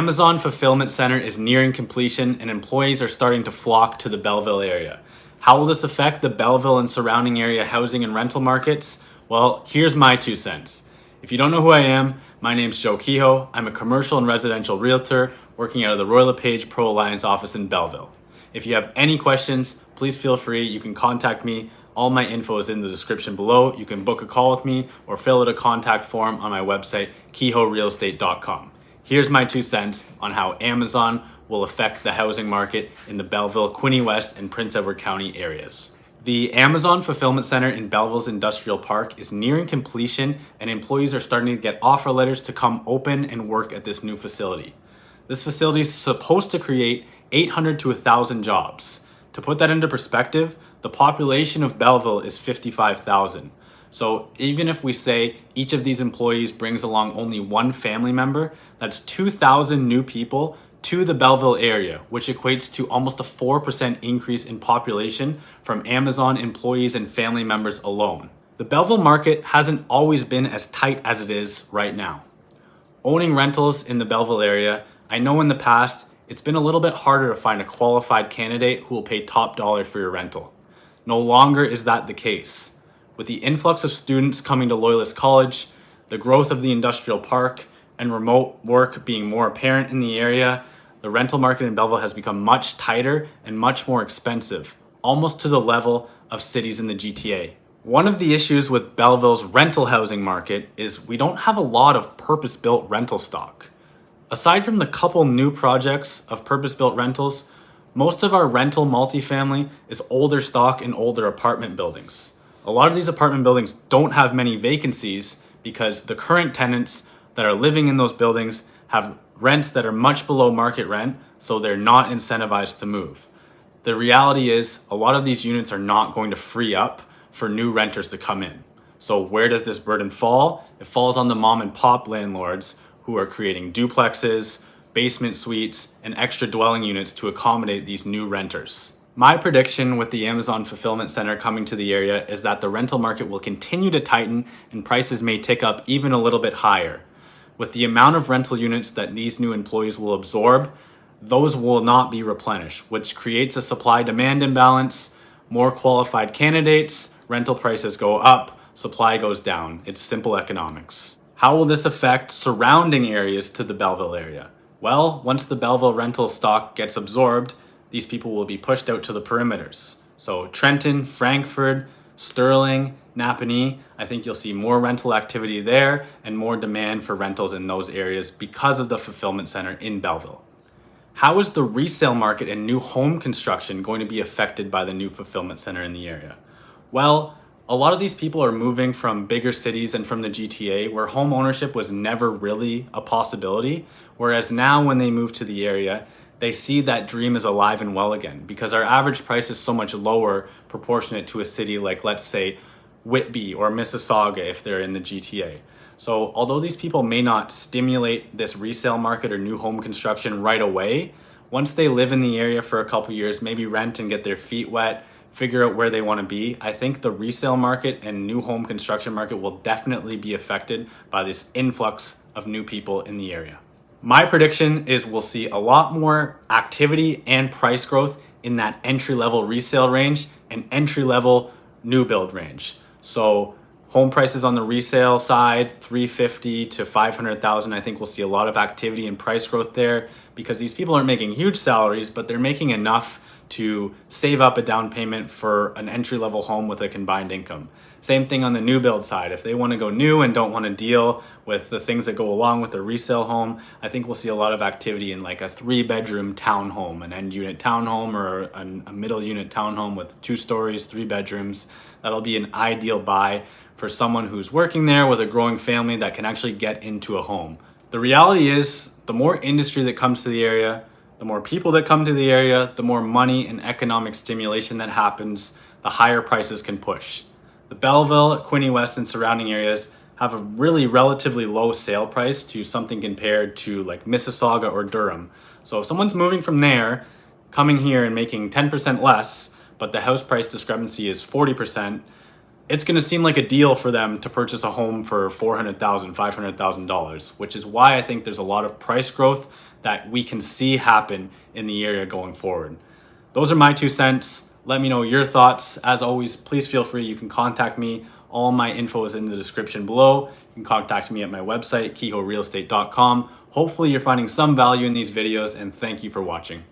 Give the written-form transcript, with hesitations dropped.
Amazon Fulfillment Center is nearing completion and employees are starting to flock to the Belleville area. How will this affect the Belleville and surrounding area housing and rental markets? Well, here's my 2 cents. If you don't know who I am, my name's Joe Kehoe. I'm a commercial and residential realtor working out of the Royal LePage Pro Alliance office in Belleville. If you have any questions, please feel free. You can contact me. All my info is in the description below. You can book a call with me or fill out a contact form on my website, kehoerealestate.com. Here's my 2 cents on how Amazon will affect the housing market in the Belleville, Quinte West, and Prince Edward County areas. The Amazon Fulfillment Center in Belleville's Industrial Park is nearing completion and employees are starting to get offer letters to come open and work at this new facility. This facility is supposed to create 800 to 1,000 jobs. To put that into perspective, the population of Belleville is 55,000. So even if we say each of these employees brings along only one family member, that's 2,000 new people to the Belleville area, which equates to almost a 4% increase in population from Amazon employees and family members alone. The Belleville market hasn't always been as tight as it is right now. Owning rentals in the Belleville area, I know in the past, it's been a little bit harder to find a qualified candidate who will pay top dollar for your rental. No longer is that the case. With the influx of students coming to Loyalist College, the growth of the industrial park, and remote work being more apparent in the area, the rental market in Belleville has become much tighter and much more expensive, almost to the level of cities in the GTA. One of the issues with Belleville's rental housing market is we don't have a lot of purpose-built rental stock. Aside from the couple new projects of purpose-built rentals, most of our rental multifamily is older stock in older apartment buildings. A lot of these apartment buildings don't have many vacancies because the current tenants that are living in those buildings have rents that are much below market rent, so they're not incentivized to move. The reality is a lot of these units are not going to free up for new renters to come in. So where does this burden fall? It falls on the mom and pop landlords who are creating duplexes, basement suites, and extra dwelling units to accommodate these new renters. My prediction with the Amazon Fulfillment Center coming to the area is that the rental market will continue to tighten and prices may tick up even a little bit higher. With the amount of rental units that these new employees will absorb, those will not be replenished, which creates a supply-demand imbalance. More qualified candidates, rental prices go up, supply goes down. It's simple economics. How will this affect surrounding areas to the Belleville area? Well, once the Belleville rental stock gets absorbed, these people will be pushed out to the perimeters. So Trenton, Frankfurt, Sterling, Napanee, I think you'll see more rental activity there and more demand for rentals in those areas because of the fulfillment center in Belleville. How is the resale market and new home construction going to be affected by the new fulfillment center in the area? Well, a lot of these people are moving from bigger cities and from the GTA where home ownership was never really a possibility, whereas now when they move to the area, they see that dream is alive and well again because our average price is so much lower proportionate to a city like, let's say, Whitby or Mississauga if they're in the GTA. So although these people may not stimulate this resale market or new home construction right away, once they live in the area for a couple years, maybe rent and get their feet wet, figure out where they want to be, I think the resale market and new home construction market will definitely be affected by this influx of new people in the area. My prediction is we'll see a lot more activity and price growth in that entry-level resale range and entry-level new build range. So home prices on the resale side, $350,000 to $500,000. I think we'll see a lot of activity and price growth there because these people aren't making huge salaries, but they're making enough to save up a down payment for an entry-level home with a combined income. Same thing on the new build side. If they want to go new and don't want to deal with the things that go along with a resale home, I think we'll see a lot of activity in like a 3-bedroom townhome, an end unit townhome or a middle unit townhome with 2 stories, 3 bedrooms. That'll be an ideal buy for someone who's working there with a growing family that can actually get into a home. The reality is the more industry that comes to the area, the more people that come to the area, the more money and economic stimulation that happens, the higher prices can push. The Belleville, Quinte West, and surrounding areas have a really relatively low sale price to something compared to like Mississauga or Durham. So if someone's moving from there, coming here and making 10% less, but the house price discrepancy is 40%, it's going to seem like a deal for them to purchase a home for $400,000, $500,000, which is why I think there's a lot of price growth that we can see happen in the area going forward. Those are my 2 cents. Let me know your thoughts. As always, please feel free. You can contact me. All my info is in the description below. You can contact me at my website, kehoerealestate.com. Hopefully you're finding some value in these videos, and thank you for watching.